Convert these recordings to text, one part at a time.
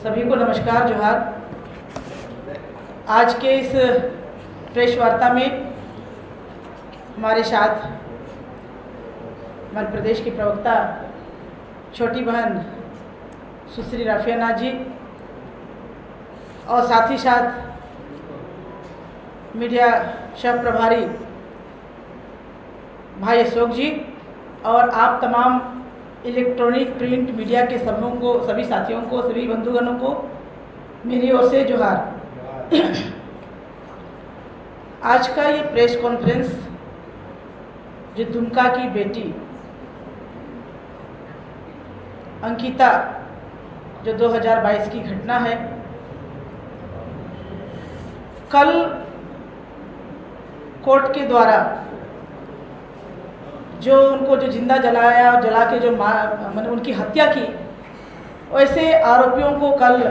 सभी को नमस्कार, जोहार। आज के इस प्रेस वार्ता में हमारे साथ मध्य प्रदेश की प्रवक्ता छोटी बहन सुश्री राफिया नाज जी और साथ ही साथ मीडिया सह प्रभारी भाई अशोक जी और आप तमाम इलेक्ट्रॉनिक प्रिंट मीडिया के सभी साथियों को, सभी बंधुगणों को मेरी ओर से जोहार। आज का ये प्रेस कॉन्फ्रेंस जो दुमका की बेटी अंकिता जो 2022 की घटना है, कल कोर्ट के द्वारा जो उनको जिंदा जलाया और जला के जो मैंने उनकी हत्या की, वैसे आरोपियों को कल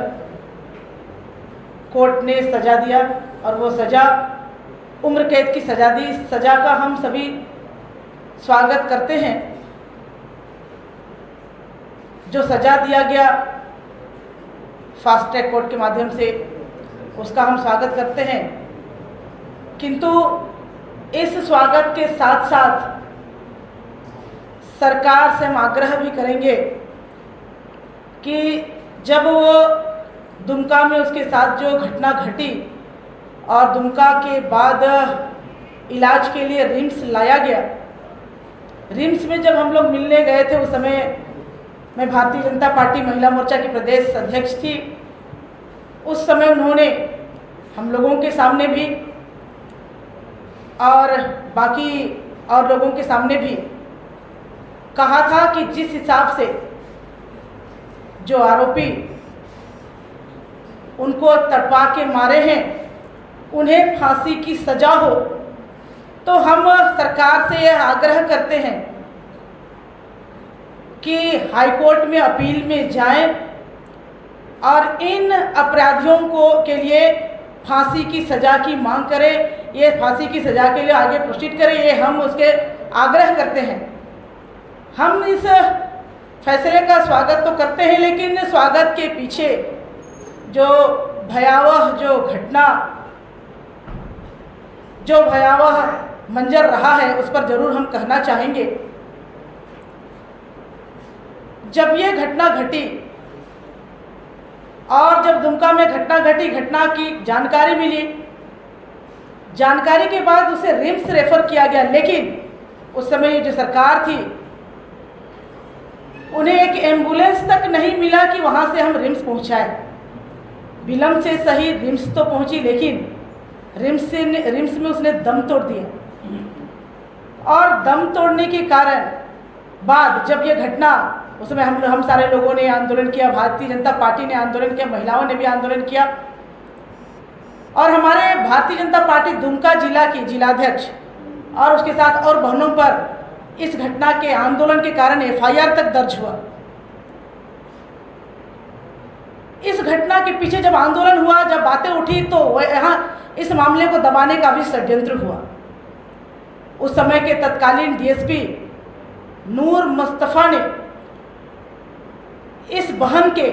कोर्ट ने सज़ा दिया और वो सज़ा उम्र कैद की सज़ा दी। इस सज़ा का हम सभी स्वागत करते हैं। जो सज़ा दिया गया फास्ट ट्रैक कोर्ट के माध्यम से, उसका हम स्वागत करते हैं, किंतु इस स्वागत के साथ साथ सरकार से हम आग्रह भी करेंगे कि जब वो दुमका में उसके साथ जो घटना घटी और दुमका के बाद इलाज के लिए रिम्स लाया गया, रिम्स में जब हम लोग मिलने गए थे, उस समय मैं भारतीय जनता पार्टी महिला मोर्चा की प्रदेश अध्यक्ष थी। उस समय उन्होंने हम लोगों के सामने भी और बाकी और लोगों के सामने भी कहा था कि जिस हिसाब से जो आरोपी उनको तड़पा के मारे हैं, उन्हें फांसी की सजा हो। तो हम सरकार से यह आग्रह करते हैं कि हाईकोर्ट में अपील में जाएं और इन अपराधियों के लिए फांसी की सज़ा की मांग करें। ये फांसी की सज़ा के लिए आगे प्रोसीड करें, ये हम उसके आग्रह करते हैं। हम इस फैसले का स्वागत तो करते हैं, लेकिन स्वागत के पीछे जो भयावह मंजर रहा है, उस पर ज़रूर हम कहना चाहेंगे। जब ये घटना घटी और जब दुमका में घटना घटी, घटना की जानकारी मिली, जानकारी के बाद उसे रिम्स रेफर किया गया, लेकिन उस समय जो सरकार थी उन्हें एक एम्बुलेंस तक नहीं मिला कि वहाँ से हम रिम्स पहुँचाए। विलम्ब से सही रिम्स तो पहुँची, लेकिन रिम्स में उसने दम तोड़ दिया और दम तोड़ने के कारण बाद जब ये घटना, उसमें हम सारे लोगों ने आंदोलन किया, भारतीय जनता पार्टी ने आंदोलन किया, महिलाओं ने भी आंदोलन किया और हमारे भारतीय जनता पार्टी दुमका जिला की जिलाध्यक्ष और उसके साथ और बहनों पर इस घटना के आंदोलन के कारण एफआईआर तक दर्ज हुआ। इस घटना के पीछे जब आंदोलन हुआ, जब बातें उठी, तो यहाँ इस मामले को दबाने का भी षड्यंत्र हुआ। उस समय के तत्कालीन डीएसपी नूर मुस्तफ़ा ने इस बहन के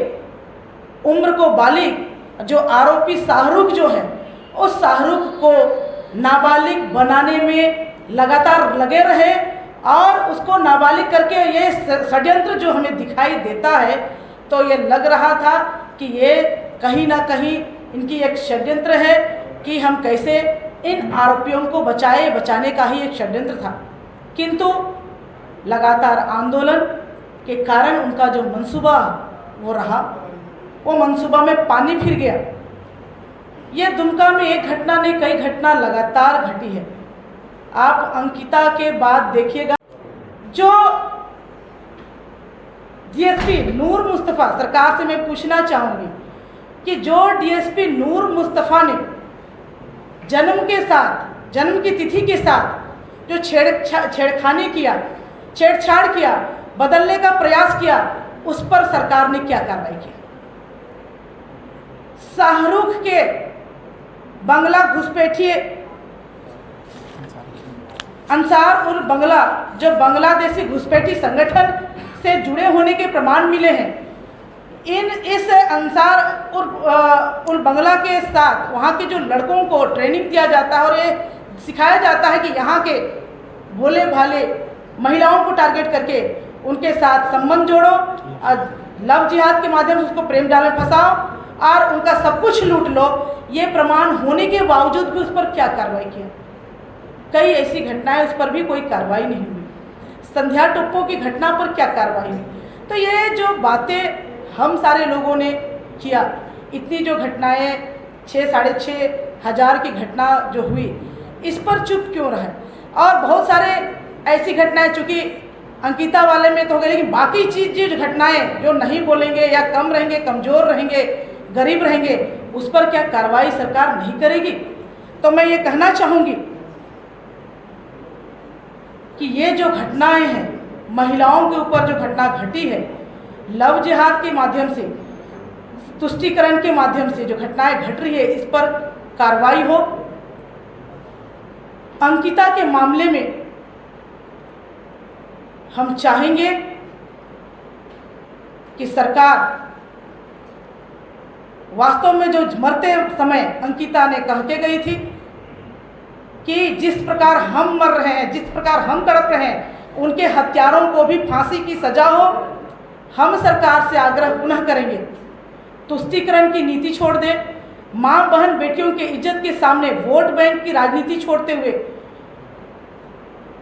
उम्र को बालिग जो आरोपी शाहरुख जो है, उस शाहरुख को नाबालिग बनाने में लगातार लगे रहे और उसको नाबालिग करके ये षड्यंत्र जो हमें दिखाई देता है, तो ये लग रहा था कि ये कहीं ना कहीं इनकी एक षड्यंत्र है कि हम कैसे इन आरोपियों को बचाने का ही एक षड्यंत्र था। किंतु लगातार आंदोलन के कारण उनका जो मंसूबा वो रहा, वो मंसूबा में पानी फिर गया। ये दुमका में एक घटना नहीं, कई घटना लगातार घटी है। आप अंकिता के बाद देखिएगा, जो डीएसपी नूर मुस्तफ़ा, सरकार से मैं पूछना चाहूँगी कि जो डीएसपी नूर मुस्तफ़ा ने जन्म की तिथि के साथ जो छेड़छाड़ किया, बदलने का प्रयास किया, उस पर सरकार ने क्या कार्रवाई की? शाहरुख के बंगला घुसपैठिए अंसार उल बंगला जो बांग्लादेशी घुसपैठी संगठन से जुड़े होने के प्रमाण मिले हैं। इस अंसार उल बंगला के साथ वहाँ के जो लड़कों को ट्रेनिंग दिया जाता है और ये सिखाया जाता है कि यहाँ के भोले भाले महिलाओं को टारगेट करके उनके साथ संबंध जोड़ो, लव जिहाद के माध्यम से उसको प्रेम जाल में फंसाओ और उनका सब कुछ लूट लो। ये प्रमाण होने के बावजूद भी उस पर क्या कार्रवाई किया? कई ऐसी घटनाएं, उस पर भी कोई कार्रवाई नहीं हुई। संध्या टोप्पो की घटना पर क्या कार्रवाई हुई? तो ये जो बातें हम सारे लोगों ने किया, इतनी जो घटनाएं 6,500 की घटना जो हुई, इस पर चुप क्यों रहे? और बहुत सारे ऐसी घटनाएं, चूँकि अंकिता वाले में तो हो गए, लेकिन बाकी चीज़ जो घटनाएं जो नहीं बोलेंगे या कम रहेंगे, कमज़ोर रहेंगे, गरीब रहेंगे, उस पर क्या कार्रवाई सरकार नहीं करेगी? तो मैं ये कहना चाहूँगी कि ये जो घटनाएं हैं, महिलाओं के ऊपर जो घटना घटी है, लव जिहाद के माध्यम से, तुष्टीकरण के माध्यम से जो घटनाएं घट रही है, इस पर कार्रवाई हो। अंकिता के मामले में हम चाहेंगे कि सरकार वास्तव में जो मरते समय अंकिता ने कह के गई थी कि जिस प्रकार हम मर रहे हैं, जिस प्रकार हम तड़प रहे हैं, उनके हत्यारों को भी फांसी की सजा हो। हम सरकार से आग्रह पुनः करेंगे, तुष्टीकरण की नीति छोड़ दें, माँ बहन बेटियों की इज्जत के सामने वोट बैंक की राजनीति छोड़ते हुए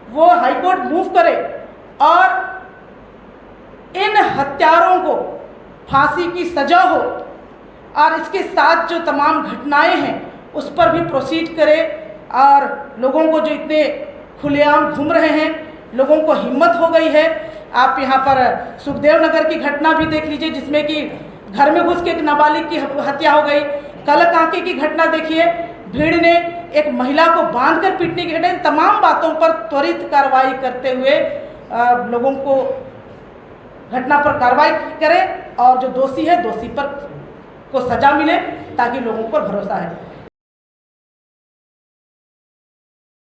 वो हाईकोर्ट मूव करे और इन हत्यारों को फांसी की सजा हो और इसके साथ जो तमाम घटनाएं हैं उस पर भी प्रोसीड करे। और लोगों को जो इतने खुलेआम घूम रहे हैं, लोगों को हिम्मत हो गई है। आप यहाँ पर सुखदेव नगर की घटना भी देख लीजिए, जिसमें कि घर में घुस के एक नाबालिग की हत्या हो गई। कलकांके की घटना देखिए, भीड़ ने एक महिला को बांधकर पीटने की घटना। तमाम बातों पर त्वरित कार्रवाई करते हुए लोगों को घटना पर कार्रवाई करें और जो दोषी है, दोषी पर को सजा मिले, ताकि लोगों पर भरोसा है।